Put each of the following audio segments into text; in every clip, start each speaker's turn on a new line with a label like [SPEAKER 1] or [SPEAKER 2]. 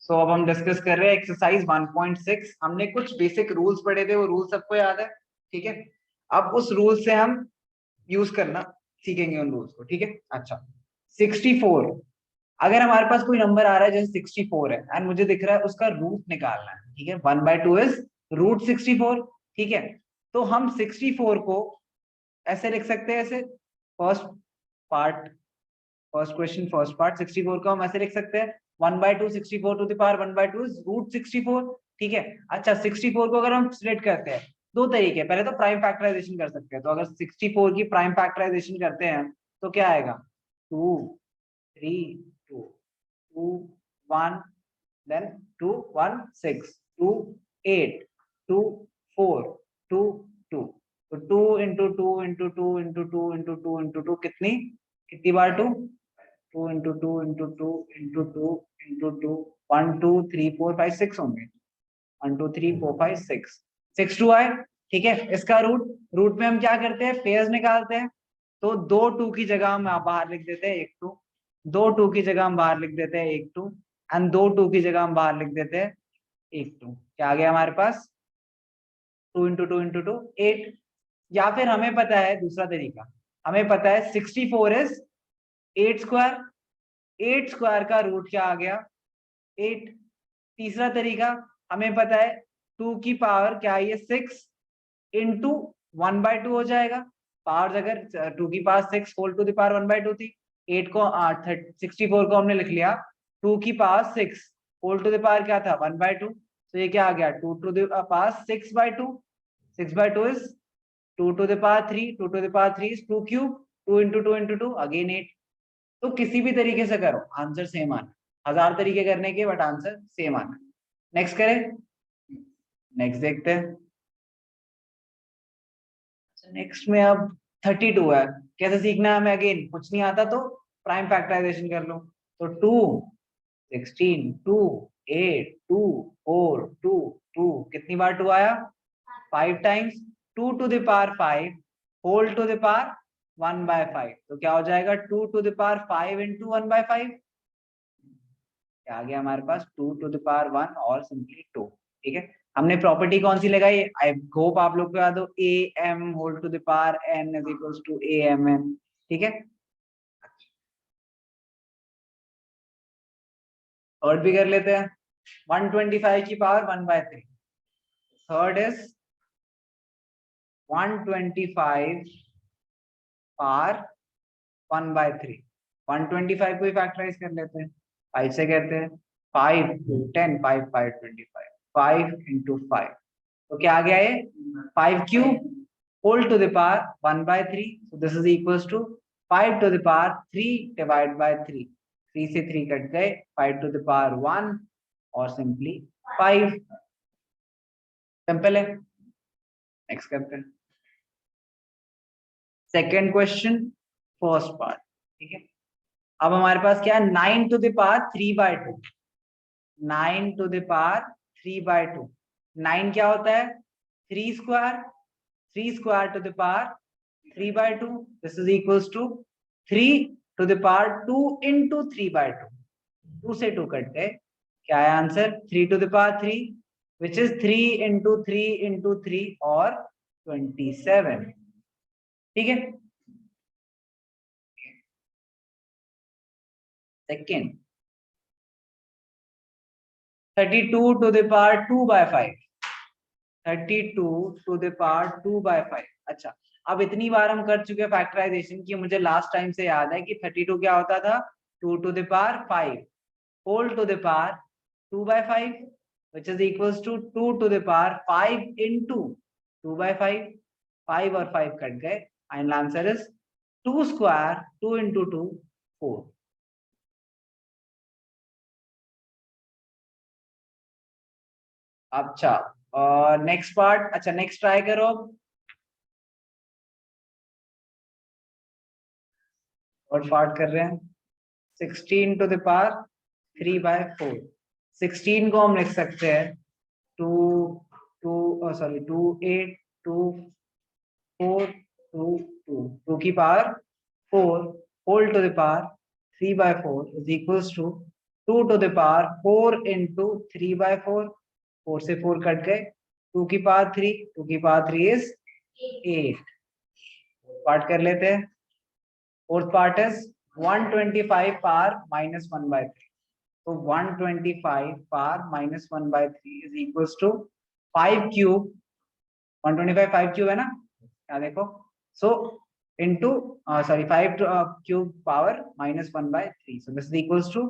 [SPEAKER 1] सो अब हम डिस्कस कर रहे हैं एक्सरसाइज 1.6। हमने कुछ बेसिक रूल्स पढ़े थे, वो रूल सबको याद है? ठीक है, अब उस रूल से हम यूज करना सीखेंगे उन रूल्स को। ठीक है, अच्छा 64, अगर हमारे पास कोई नंबर आ रहा है जैसे 64 है एंड मुझे दिख रहा है उसका रूट निकालना है। ठीक है, 1/2 इज रूट 64। ठीक है, तो हम 64 को ऐसे लिख सकते हैं, ऐसे first part, first question first part 64 को हम ऐसे लिख सकते हैं 1/2 64 to the power 1/2 is root 64। ठीक है, अच्छा 64 को अगर हम स्प्लिट करते हैं, दो तरीके, पहले तो प्राइम फैक्टराइजेशन कर सकते हैं। तो अगर 64 की प्राइम फैक्टराइजेशन करते हैं तो क्या आएगा, 2 3 2 2 1 then 2 1 6 2 8 2 4 2 2, तो 2 into 2 into 2 into 2 into 2 into 2 कितनी कितनी बार 2, 2 इंटू 2 इंटू 2 इंटू 2 इंटू 2, 1 2 3 4 5 6 होंगे, 1 2 3 4 5 6 6 2 आए। ठीक है, इसका रूट, रूट में हम क्या करते हैं, पेयर्स निकालते हैं। तो दो 2 की जगह हम बाहर लिख देते हैं 1 2, दो 2 की जगह हम बाहर लिख देते हैं 1 2 एंड दो 2 की जगह हम बाहर लिख देते हैं 1 2। क्या आ गया हमारे पास, 2 इंटू 2 इंटू 2 8। या फिर हमें पता है दूसरा तरीका, हमें पता है 64 इज 8 स्क्वायर, 8 स्क्वायर का रूट क्या आ गया 8। तीसरा तरीका, हमें पता है 2 की पावर क्या है, 6 इंटू 1/2 हो जाएगा। पावर अगर 2 की power 6 whole to the power 1/2 थी, 8 को 64 को हमने लिख लिया 2 की power 6 whole to the power क्या था 1/2, तो ये क्या आ गया 2 to the power 6/2, 6/2 is 2 to the power 3, 2 to the power 3 is 2 cube, 2 into 2 into 2 again 8। तो किसी भी तरीके से करो आंसर सेम आना, 1000 तरीके करने के बट आंसर सेम आना। नेक्स्ट करें, नेक्स्ट देखते हैं। नेक्स्ट में अब 32 है, कैसे सीखना है हमें, अगेन कुछ नहीं आता तो प्राइम फैक्टराइजेशन कर लो। तो 2 16 2 8 2 4 2 2, कितनी बार 2 आया 5 times, 2 to the power 5 whole to the power 1/5, तो क्या हो जाएगा 2 टू द पावर 5 इंटू 1/5, क्या आ गया हमारे पास 2 टू द पावर 1 और सिंपली 2। ठीक है, हमने प्रॉपर्टी कौन सी लगाई, आई होप आप लोग को याद हो, A M whole to the power N is equals to A M N. ठीक है, थर्ड भी कर लेते हैं, 125 की पावर 1/3, थर्ड इज 125 पावर 1/3, 125 को ही फैक्टराइज कर लेते हैं, 5 से कहते हैं 5 10 5 5 25, 5 इंटू 5, तो क्या आ गया ये 5 cube whole to the power 1/3, so this is equals to 5 to the power 3 divided by 3, 3 से 3 कट गए, 5 to the power 1 और सिंपली 5। सिंपल है, नेक्स्ट करते हैं सेकेंड क्वेश्चन फर्स्ट पार्ट। ठीक है, अब हमारे पास क्या है 9 to the power 3/2, 9 to the power 3/2, 9 क्या होता है 3 square, 3 square to the power 3/2, this is equals to 3 to the power 2 into 3/2, 2 से 2 कट गए, क्या है answer 3 to the power 3 which is 3 into 3 into 3 और 27। ठीक है, second 32 to the power 2/5, 32 to the power 2/5। अच्छा, अब इतनी बार हम कर चुके हैं फैक्टराइजेशन की मुझे लास्ट टाइम से याद है कि 32 क्या होता था 2 to the power 5 whole to the power 2/5 which is equals to 2 to the power 5 into 2/5, 5 और 5 कट गए, final answer is 2 square 2 into 2 4। अच्छा, और नेक्स्ट पार्ट, अच्छा नेक्स्ट ट्राई करो अब, और पार्ट कर रहे हैं 16 to the power 3/4, 16 को हम लिख सकते हैं 2 2 सॉरी 2 8 2 4 2 2, 2 की power 4 whole to the power 3/4 is equals to 2 to the power 4 into 3/4, 4 से 4 कट गए, 2 की पावर 3, 2 की पावर 3 is 8. पार्ट कर लेते हैं. Fourth part is 125 power minus 1/3. तो 125 power -1/3 is equals to 5 cube. 125 5 cube है ना, यहाँ देखो. सो into 5 cube power -1/3. So this is equals to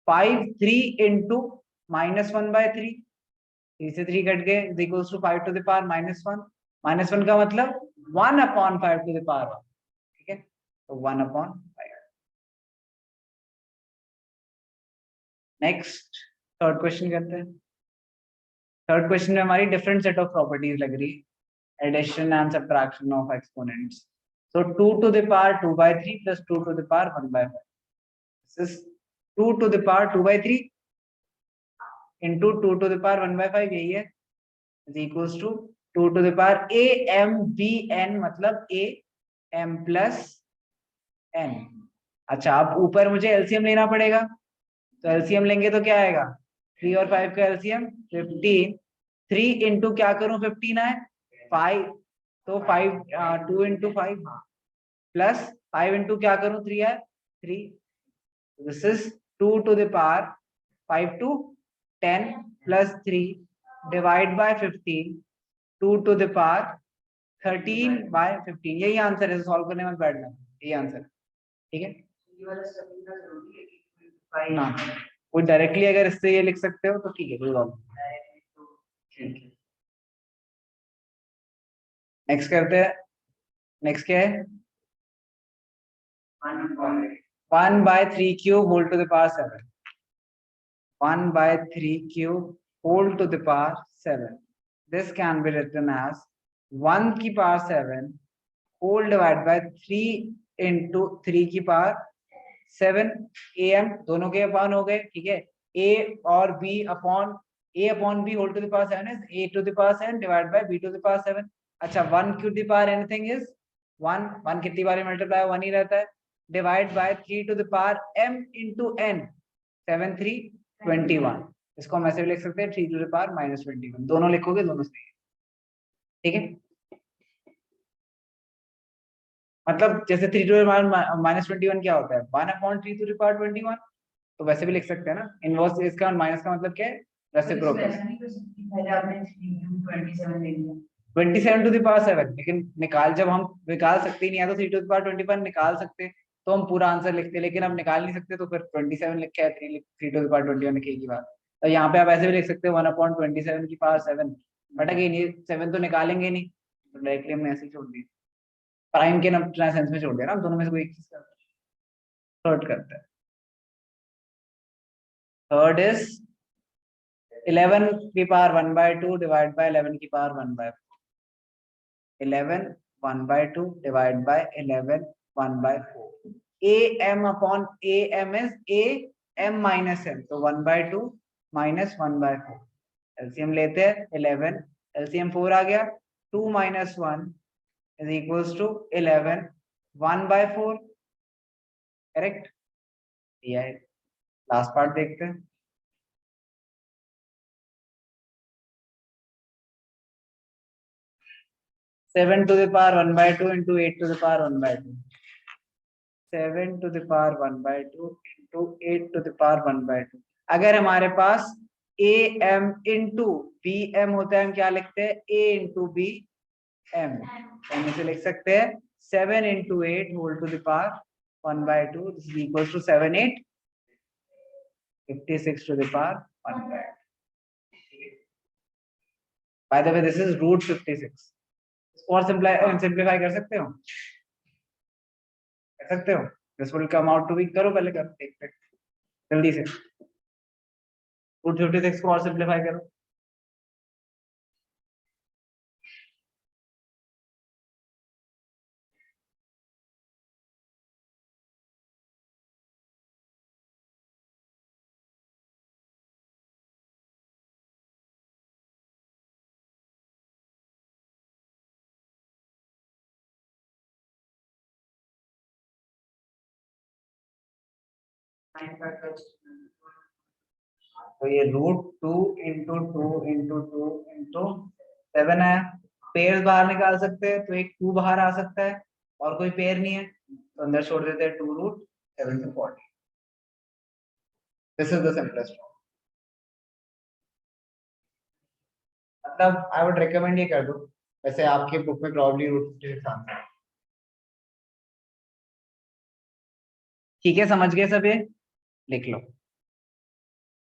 [SPEAKER 1] 5 3 into -1/3. 3 से 3 कट गए, is equals to 5 to the power -1. -1 का मतलब 1/5 to the power 1. ठीक है, तो 1/5. नेक्स्ट थर्ड क्वेश्चन करते हैं. थर्ड क्वेश्चन में हमारी डिफरेंट सेट ऑफ प्रॉपर्टीज लग रही है. Addition and subtraction of exponents. So 2 to the power 2/3 plus 2 to the power 1/5. This is 2 to the power 2/3 into 2 to the power 1/5. यही है, is equals to 2 to the power a m b n, मतलब a m plus n. अच्छा, अब ऊपर मुझे LCM लेना पड़ेगा, तो एलसीएम लेंगे तो क्या आएगा, 3 और 5 का एलसीएम 15. 3 इंटू क्या करूं, 15 है 5, तो 5 2 इंटू 5 प्लस 5 इंटू क्या करूं, 3 है 3. This is 2 to the power 5 to 10 plus 3 divide by 15, 2 to the power 13/15. यही आंसर है, सॉल्व करने में बैठना, यही आंसर. ठीक है ना, कोई डायरेक्टली अगर इससे ये लिख सकते हो तो ठीक है, कोई प्रॉब्लम. नेक्स्ट करते हैं. नेक्स्ट क्या है, 1/3 cube whole to the power 7. 1/3 cube whole to the power 7. This can be written as 1 की power 7 whole divided by 3 into 3 की पावर 7. am दोनों के अपॉन हो गए. ठीक है, a और b upon a upon b whole to the power 7 is a to the power 7 divided by b to the power 7. अच्छा, 1 to the power anything is 1. 1 कितनी बार मल्टीप्लाई 1 ही रहता है. Divide by 3 to the power m into n. 7 3 21. इसको हम ऐसे भी लिख सकते हैं 3 to the power -21. दोनों लिखोगे दोनों सही है. ठीक है, मतलब जैसे 3 to the power -21 क्या होता है, 1/3 to the power 21. तो वैसे भी लिख सकते हैं ना. इनवर्स इसका माइनस का मतलब क्या है, रेसिप्रोकल. 27 to the power 7. लेकिन निकाल, जब हम निकाल सकते ही नहीं है तो 3 to the power 21 निकाल सकते, तो हम पूरा आंसर लिखते. लेकिन अब निकाल नहीं सकते, तो फिर 27 लिख के 3 to the power 21 लिखे की बात. तो यहाँ पे आप ऐसे भी लिख सकते हो 1/27 की पावर 7. बट अगेन ये 7 तो निकालेंगे नहीं, तो डायरेक्टली हमने ऐसे ही छोड़ दिया. प्राइम के ना सेंस में छोड़ दिया ना, हम दोनों में से कोई एक चीज करते हैं. थर्ड करते हैं. थर्ड इज 11 की पावर 1/2 डिवाइड बाय 11 की power 1/4. 11 1/2 divide by 11 1/4. am upon am is am minus m, तो 1/2 minus 1/4. एलसीएम लेते हैं 11, एलसीएम 4 आ गया. 2 minus 1 is equals to 11. 1/4 correct. ये है. लास्ट पार्ट देखते हैं. 7 to the power 1/2 into 8 to the power 1/2. 7 to the power 1/2 into 8 to the power 1/2. अगर हमारे पास a m into b m होता है, हम क्या लिखते हैं, a into b m. हम इसे लिख सकते हैं 7 into 8 whole to the power 1/2. This is equals to 7 8 56 to the power 1/2. By the way, this is root 56. और सिंप्लीफाई कर सकते हो, कर सकते हो. This will come out to be, करो पहले, कर देखते जल्दी से. रूट 56 को और सिंप्लीफाई करो. तो ये √2 इंटू 2 इंटू 2 इंटू 7 है। पेयर बाहर निकाल सकते हैं, तो एक 2 बाहर आ सकता है और कोई पेयर नहीं है तो अंदर छोड़ देते हैं 2√7 to 40। This is the simplest form. मतलब आई वुड रिकमेंड ये कर दो, वैसे आपके बुक में प्रॉब्ली √56 आंसर। ठीक है, समझ गए सब, ये लिख लो।